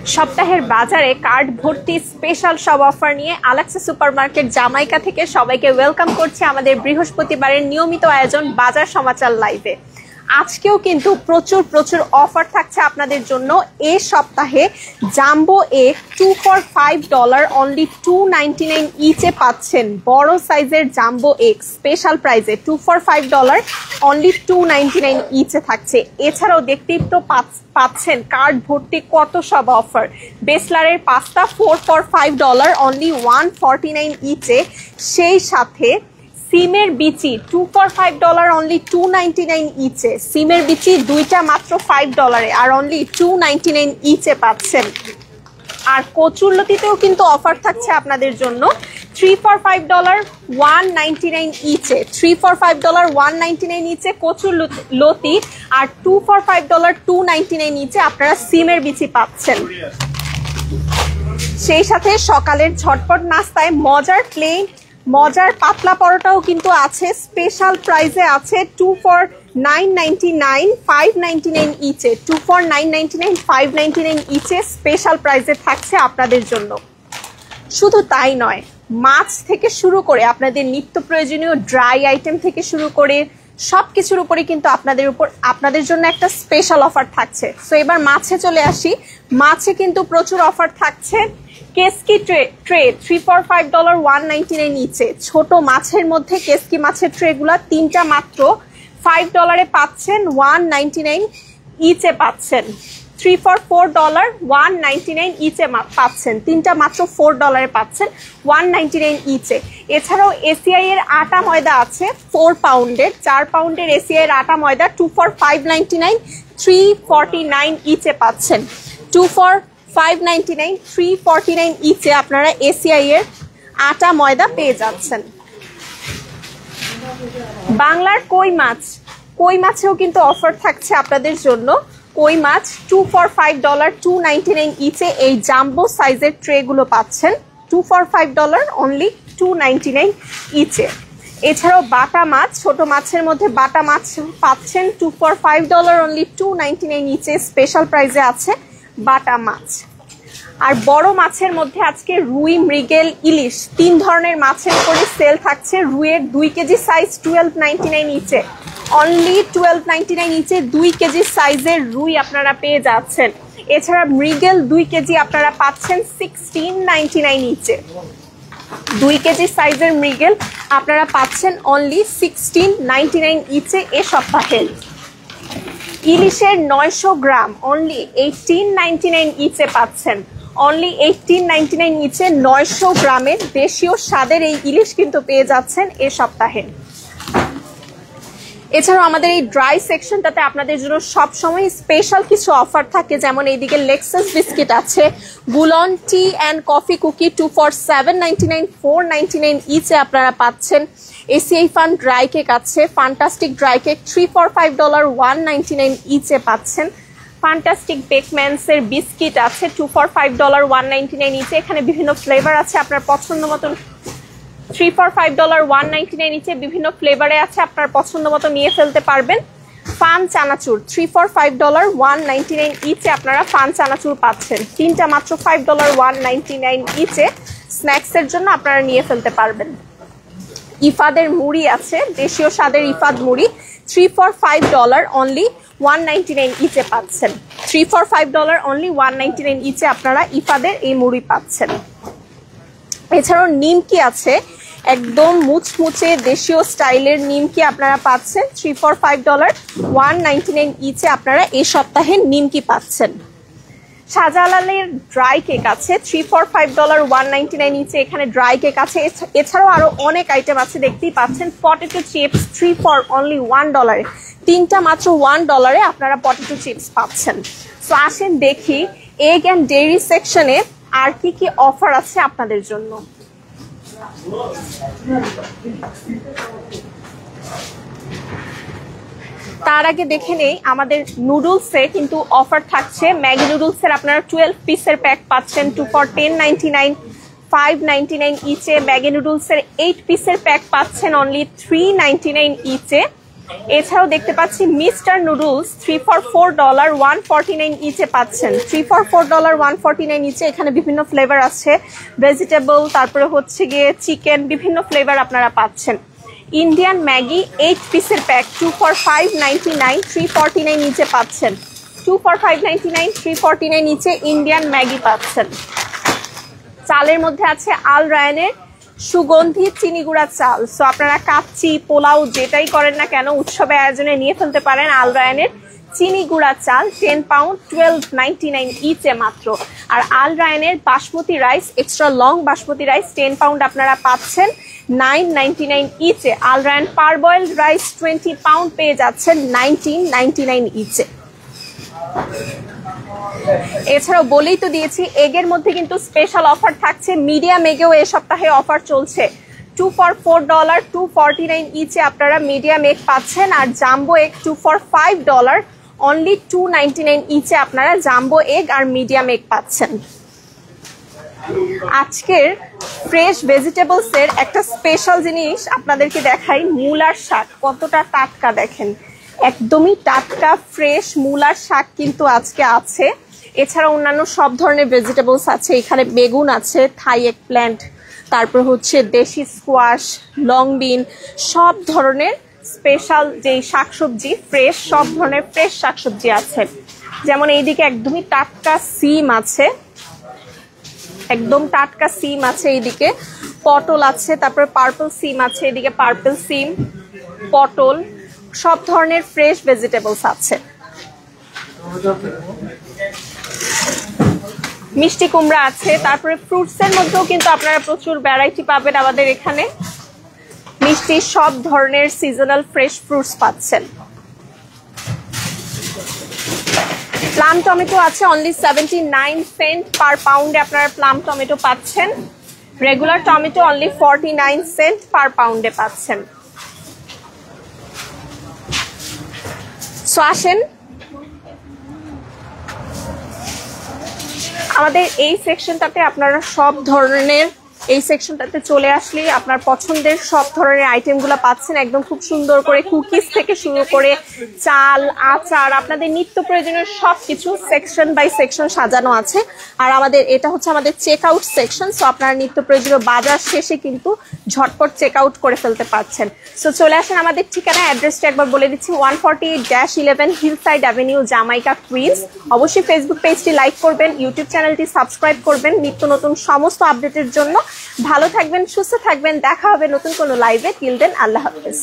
সপ্তাহের বাজারে কার্ড ভর্তি স্পেশাল সব অফার নিয়ে আলাক্সা সুপারমার্কেট জামাইকা থেকে সবাইকে ওয়েলকাম করছে আমাদের বৃহস্পতিবারের নিয়মিত আয়োজন বাজার সমাচার লাইভে। আজকেও কিন্তু প্রচুর অফার থাকছে আপনাদের জন্য। এই সপ্তাহে জাম্বো এগ 2 for $5 অনলি $2.99 ইচে পাচ্ছেন। বড় সাইজের জাম্বো এগ স্পেশাল প্রাইসে 2 for $5 অনলি $2.99 ইচে থাকছে। এছাড়াও দেখতেই তো পাচ্ছেন কার্ড ভর্তি কত সব অফার। বেসলারের পাস্তা 4 for $5 অনলি $1.49 ইচে। সেই সাথে সিমের বিচি 2 for $5 অনলি $2.99 ইচে। সিমের বিচি দুইটা মাত্র $5 আর অনলি $2.99 ইচে পাচ্ছেন। আর কচুরলতিতেও কিন্তু অফার থাকছে আপনাদের জন্য 3 for $5 $1.99 ইচে। 3 for $5 $1.99 ইচে কচুরলতি আর 2 for $5 $2.99 ইচে আপনারা সিমের বিচি পাচ্ছেন। সেই সাথে সকালের ঝটপট নাস্তায় মজার পাতলা পরোটাও কিন্তু আছে। স্পেশাল প্রাইসে আছে 2 for $9.99 $5.99 ইচে। 2 for $9.99 $5.99 ইচে স্পেশাল প্রাইসে থাকছে আপনাদের জন্য। শুধু তাই নয়, মাছ থেকে শুরু করে আপনাদের নিত্য প্রয়োজনীয় ড্রাই আইটেম থেকে শুরু করে সবকিছুর উপরে কিন্তু আপনাদের জন্য একটা স্পেশাল অফার থাকছে। সো এবার মাছে চলে আসি। মাছে কিন্তু প্রচুর অফার থাকছে। কেসকি ট্রে 3 for $5 $1.99 ইচে। ছোট মাছের মধ্যে কেসকি মাছের ট্রেগুলা তিনটা মাত্র $5 পাচ্ছেন, $1.99 ইচে পাচ্ছেন। 3 for $4 $1.99 ইচে পাচ্ছেন। তিনটা মাত্র $4 পাচ্ছেন, $1.99 ইচে। এছাড়াও এসিআই এর আটা ময়দা আছে 4 পাউন্ডের 4 পাউন্ডের এসিআই এর আটা ময়দা 2 for $5.99 $3.49 ইচে পাচ্ছেন। 2 for $5.99 $3.49 ইচে আপনারা এসিআই এর আটা ময়দা পেয়ে যাচ্ছেন। বাংলার কই মাছেও কিন্তু অফার থাকছে আপনাদের জন্য। কই মাছ 2 for $5 $2.99 ইচে এই জাম্বো সাইজের ট্রে গুলো পাচ্ছেন 2 for $5 অনলি $2.99 ইচে। এছাড়াও বাটা মাছ, ছোট মাছের মধ্যে বাটা মাছ পাচ্ছেন 2 for $5 অনলি $2.99 ইচে। স্পেশাল প্রাইসে আছে বাটা মাছ। আর বড় মাছের মধ্যে আজকে রুই, মৃগেল, ইলিশ 3 ধরনের মাছের উপরে সেল থাকছে। রুইয়ের 2 কেজি সাইজ $12.99 ইচে, অনলি $12.99 ইচে 2 কেজি সাইজের রুই আপনারা পেয়ে যাচ্ছেন। এছাড়া মৃগেল 2 কেজি আপনারা পাচ্ছেন $16.99 ইচে। 2 কেজি সাইজের মৃগেল আপনারা পাচ্ছেন অনলি $16.99 ইচে এ সপ্তাহে। ইলিশের 900 গ্রাম অনলি $18.99 ইচে পাচ্ছেন, অনলি $18.99 ইচে 900 গ্রামের দেশীয় স্বাদের এই ইলিশ কিন্তু পেয়ে যাচ্ছেন এ সপ্তাহে। এছাড়াও আমাদের এই ড্রাই সেকশনটাতে আপনাদের জন্য সবসময় স্পেশাল কিছু অফার থাকে। যেমন এইদিকে লেক্সাস বিস্কিট আছে, বুলন টি অ্যান্ড কফি কুকি 2 for $7.99 $4.99 ইচে আপনারা পাচ্ছেন। এসিআই ফান ড্রাই কেক আছে, ফান্টাস্টিক ড্রাই কেক 3 for $5 $1.99 ইচে পাচ্ছেন। ফান্টাস্টিক বেকম্যানসের বিস্কিট আছে 2 for $5 $1.99 ইচে। এখানে বিভিন্ন ফ্লেভার আছে, আপনার পছন্দ মতন 3 for $5 $1.99 ইচে বিভিন্ন ফ্লেভারে আছে, আপনার পছন্দ মতো নিয়ে ফেলতে পারবেন। ফান চানাচুর 3 for $5 $1.99 ইচে আপনারা ফান চানাচুর পাচ্ছেন। তিনটা মাত্র $5 $1.99 ইচে স্ন্যাক্সের জন্য আপনারা নিয়ে ফেলতে পারবেন। ইফাদের মুড়ি আছে, দেশীয় স্বাদের ইফাদ মুড়ি 3 for $5 অনলি $1.99 ইচে পাচ্ছেন। 3 for $5 অনলি $1.99 ইচে আপনারা ইফাদের এই মুড়ি পাচ্ছেন। এছাড়াও নিমকি আছে, একদম মুচমুচে দেশীয় স্টাইলের নিমকি আপনারা পাচ্ছেন 3 for $5 $1.99 ইচে আপনারা এই সপ্তাহে নিমকি পাচ্ছেন। শাহজালালের ড্রাই কেক আছে 3 for $5 $1.99 ইচে, এখানে ড্রাই কেক আছে। এছাড়াও আরো অনেক আইটেম আছে, দেখতেই পাচ্ছেন। পটেটো চিপস 3 for only $1, তিনটা মাত্র $1 আপনারা পটেটো চিপস পাচ্ছেন। সো আসেন দেখি এগ অ্যান্ড ডেইরি সেকশনে আর কি কি অফার আছে আপনাদের জন্য। তার আগে দেখে নেই আমাদের নুডলসে কিন্তু অফার থাকছে। ম্যাগি নুডলসের আপনারা 12 পিসের প্যাক পাচ্ছেন 2 for $10.99 $5.99 ইচে। ম্যাগি নুডলসের 8 পিসের প্যাক পাচ্ছেন অনলি $3.99 ইচে। এছাড়াও দেখতে পাচ্ছি মিস্টার নুডলস 3 for $4 149 ইচে পাচ্ছেন। 3 for $4 149 ইচে। এখানে বিভিন্ন ফ্লেভার আছে, ভেজিটেবল, তারপরে হচ্ছে গিয়ে চিকেন, বিভিন্ন ফ্লেভার আপনারা পাচ্ছেন। ইন্ডিয়ান ম্যাগি 8 পিসের প্যাক 2 for $5.99 349 নিচে পাচ্ছেন। 2 for $5.99 349 নিচে ইন্ডিয়ান ম্যাগি পাচ্ছেন। চালের মধ্যে আছে আল রায়ানের সুগন্ধি চিনি গুঁড়া চাল। সো আপনারা কাচ্চি, পোলাও যেটাই করেন না কেন উৎসবে আয়োজনে নিয়ে ফেলতে পারেন আল রায়ানের চিনি গুঁড়া চাল। 10 পাউন্ড $12.99 ইচে মাত্র। আর আল রায়ানের basmati rice, extra long basmati rice 10 pound আপনারা পাচ্ছেন $9.99 ইচে। আল রায়ান পারবয়েলড রাইস 20 পাউন্ড পেয়ে যাচ্ছেন $19.99 ইচে। এছাড়াও বলেই তো দিয়েছি এগের মধ্যে কিন্তু স্পেশাল অফার থাকছে। মিডিয়াম এগেও এ সপ্তাহে অফার চলছে। 2 for $4 249 ইচে আপনারা মিডিয়াম এগ পাচ্ছেন। আর জাম্বো এগ 2 for $5 অনলি $2.99 ইচে আপনারা জাম্বো এগ আর মিডিয়াম এগ পাচ্ছেন। আজকের ফ্রেশ ভেজিটেবলস এর একটা স্পেশাল জিনিস আপনাদেরকে দেখাই। মূলার শাক কতটা টাটকা দেখেন, একদমই টাটকা ফ্রেশ মূলার শাক কিন্তু আজকে আছে। এছাড়া অন্যান্য সব ধরনের ভেজিটেবলস আছে। এখানে বেগুন আছে, থাই এগ প্ল্যান্ট, তারপর হচ্ছে দেশি স্কোয়াশ, লং বিন, সব ধরনের স্পেশাল যেই শাকসবজি ফ্রেশ, সব ধরনের ফ্রেশ শাকসবজি আছে। যেমন এইদিকে একদমই টাটকা সিম আছে, একদম টাটকা সিম আছে। এইদিকে পটল আছে, তারপরে পার্পল সিম আছে, এদিকে পার্পল সিম, পটল, সব ধরনের ফ্রেশ ভেজিটেবলস আছে। মিষ্টি কুমড়া আছে। তারপরে ফ্রুটস এর মধ্যেও কিন্তু আপনারা প্রচুর ভ্যারাইটি পাবেন আমাদের এখানে। মিষ্টি সব ধরনের সিজনাল ফ্রেশ ফ্রুটস পাচ্ছেন। প্লাম টমেটো আছে অনলি 79 সেন্ট পার পাউন্ডে আপনারা প্লাম টমেটো পাচ্ছেন। Regular tomato only 49 cent per পাউন্ডে পাচ্ছেন। সো আসেন আমাদের এই সেকশনটাতে আপনারা সব ধরনের, এই সেকশনটাতে চলে আসলেই আপনার পছন্দের সব ধরনের আইটেমগুলো পাচ্ছেন। একদম খুব সুন্দর করে কুকিজ থেকে শুরু করে চাল, আচার, আপনাদের নিত্য প্রয়োজনীয় সবকিছু সেকশন বাই সেকশন সাজানো আছে। আর আমাদের এটা হচ্ছে আমাদের চেক আউট সেকশন। সো আপনারা নিত্য প্রয়োজনীয় বাজার শেষে কিন্তু ঝটপট চেক আউট করে ফেলতে পারছেন। সো চলে আসেন আমাদের ঠিকানা, অ্যাড্রেসটা একবার বলে দিচ্ছি। 148-11 হিলসাইড অ্যাভিনিউ, জামাইকা, কুইন্স। অবশ্যই ফেসবুক পেজটি লাইক করবেন, ইউটিউব চ্যানেলটি সাবস্ক্রাইব করবেন নিত্য নতুন সমস্ত আপডেটের জন্য। ভালো থাকবেন, সুস্থ থাকবেন, দেখা হবে নতুন কোনো লাইভে। টিল দেন আল্লাহ হাফেজ।